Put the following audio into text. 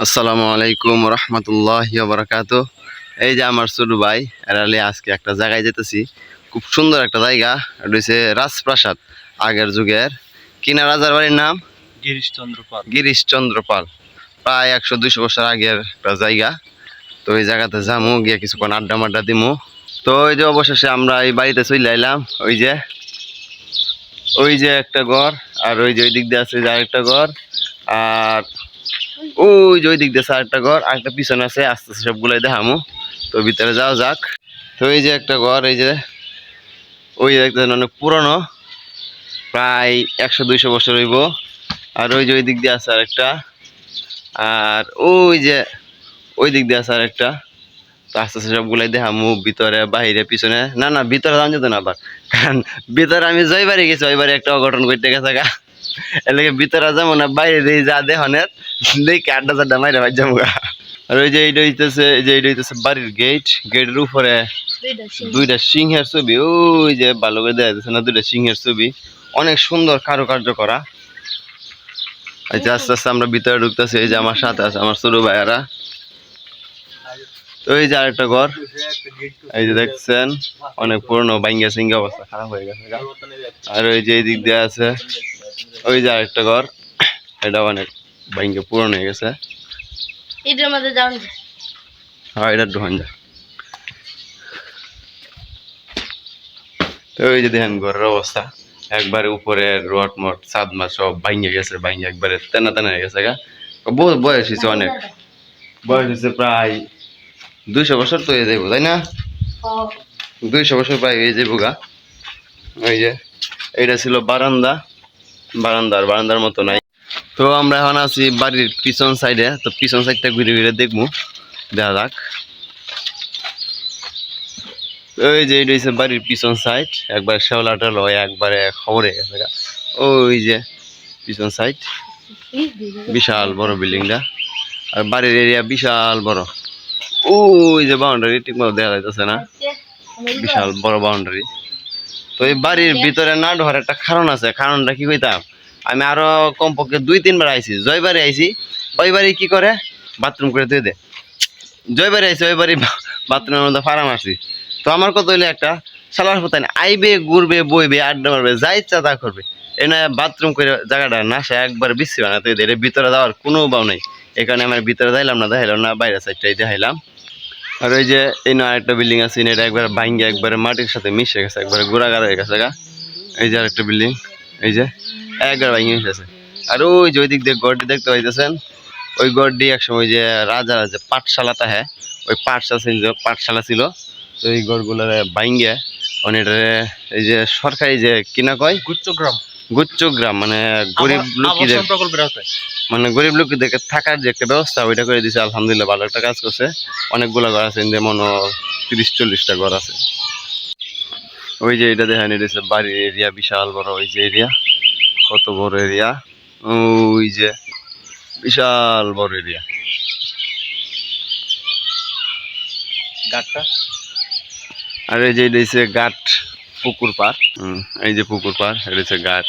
আসসালামু আলাইকুম রহমতুল্লাহি ওয়া বারাকাতুহু। এই যে আমার ছোট ভাই এরালে আজকে একটা জায়গায় যেতেছি, খুব সুন্দর একটা জায়গা। এটা হচ্ছে রাজপ্রাসাদ, আগের যুগের। কিনা রাজার বাড়ির নাম গিরিশচন্দ্র পাল। প্রায় 100-200 বছর আগের একটা জায়গা। তো এই জায়গাতে যামু, গিয়ে কিছুক্ষণ আড্ডা মাড্ডা দিমু। তো ওই যে অবশেষে আমরা এই বাড়িতে চলে আইলাম। ওই যে একটা ঘর, আর ওই যে ওই দিক দিয়ে আছে যে আরেকটা ঘর, আর ওই যে ওই দিক দিয়ে আরেকটা ঘর, আরেকটা পিছনে আছে। আস্তে আস্তে সবগুলাই দেখামু। তো ভিতরে যাওয়া যাক। তো এই যে একটা ঘর, এই যে ওই দেখতেছেন অনেক পুরনো, প্রায় 100-200 বছর হইব। আর ওই যে ওই দিক দিয়ে আছে আরেকটা, আর ওই যে ওই দিক দিয়ে আছে আরেকটা। তো আস্তে আস্তে সবগুলাই দেখামু, ভিতরে বাহিরে পিছনে। না না, ভিতরে যাওয়া যেত না আবার, কারণ ভিতরে আমি জয়বাড়ি গেছি, ওইবারে একটা অঘটন করতে গেছে গা। এর লাগে ভিতরে যাবো না, বাইরে দিয়ে যা দেখনের দেখে আড্ডা চাড্ডা মাইরে ভাই যাবো গা। আর ওই যে এইটা হইতেছে, বাড়ির গেট। গেটের উপরে দুইটা সিংহের ছবি, ওই যে ভালো করে দেখা যাচ্ছে না, দুইটা সিংহের ছবি, অনেক সুন্দর কারুকার্য করা। আচ্ছা, আস্তে আস্তে আমরা ভিতরে ঢুকতেছি। এই যে আমার সাথে আছে আমার ছোট ভাইয়ারা। তো এই যে আরেকটা ঘর, এই যে দেখছেন অনেক পুরনো, বাইঙ্গা সিঙ্গা, অবস্থা খারাপ হয়ে গেছে। আর ওই যে এই দিক দিয়ে আছে ওই যে আরেকটা ঘর, এটা অনেক বাইঙ্গা পুরনো হয়ে গেছে। হ্যাঁ, এটা ঢোকান যায়। তো ওই যে দেখেন ঘরের অবস্থা, একবারে উপরে রড মট ছাদ মাছ সব ভাঙে গেছে, ভাঙে একবারে তেনা তেনা হয়ে গেছে গা। বহুত বয়স হয়েছে, অনেক বয়স হয়েছে, প্রায় 200 বছর তো হয়ে যাইব, তাই না? 200 বছর প্রায় হয়ে যাইব গা। ওই যে এইটা ছিল বারান্দা, বারান্দার মতো নাই। তো আমরা এখন আছি বাড়ির পিছন সাইডে। তো পিছন সাইডটা ঘুরে ঘুরে দেখবো, দেখা যাক। ওই যে এটা হচ্ছে বাড়ির পিছন সাইড, একবার শেওলাটা লয়, একবারে খবরে গেছে গা। ওই যে পিছন সাইড, বিশাল বড় বিল্ডিংটা, আর বাড়ির এরিয়া বিশাল বড়। ওই যে বাউন্ডারি ঠিক মতো দেখা যাইতেছে না, বিশাল বড় বাউন্ডারি। তো এই বাড়ির ভিতরে না ঢোকার একটা কারণ আছে। কারণটা কি কইতাম, আমি আরো কমপক্ষে 2-3 বার আইছি। জয়বাড়ি আইছি, ওই বাড়ি কি করে বাথরুম করে দিয়ে দে। জয়বাড়ি আইছি, ওই বাড়ি বাথরুমের মধ্যে ফাড়া মারছি। তো আমার কথা হইলে একটা সালার হতাই আইবে, ঘুরবে, বইবে, আড্ডা মারবে, যা ইচ্ছা তা করবে। এই না বাথরুম করে জায়গাটা না, সে একবার বিশ্রী বানাতে এর ভিতরে যাওয়ার কোনো উপায় নেই। এই কারণে আমার ভিতরে যাইলাম না, দেখাইলাম না, বাইরে সাইডটাই দেখাইলাম। আর ওই যে এই না একটা বিল্ডিং আছে, এটা একবার ভাঙ্গে একবারে মাটির সাথে মিশে গেছে, একবারে গোড়াগাড়া হয়ে গেছে গা। এই যে আরেকটা বিল্ডিং, এই যে একবার ভাঙ্গে মিশেছে। আর ওই যে ওই দিক দিয়ে গড়টি দেখতে পাইতেছেন, ওই গড়টি একসময় যে রাজারা যে পাঠশালাটা, হ্যাঁ ওই পাঠশালা ছিল। তো এই গড়গুলার ভাঙ্গে অনেকটারে এই যে সরকারি যে কিনা কয় গুচ্চগ্রাম, মানে গরিব লোকদের, মানে গরিব লোকদেরকে থাকার যে একটা ব্যবস্থা, ওইটা করে দিছে। আলহামদুলিল্লাহ, ভালো একটা কাজ করছে। অনেকগুলো ঘর আছে, যেমন 30-40টা ঘর আছে। ওই যে এটা দেখেন, এটা হচ্ছে বাড়ির এরিয়া, বিশাল বড়। ওই যে এরিয়া, কত বড় এরিয়া, ওই যে বিশাল বড় এরিয়া। আর এই যে এটা হচ্ছে ঘাট, পুকুর পাড়। এই যে পুকুর পাড়, এটা হচ্ছে ঘাট।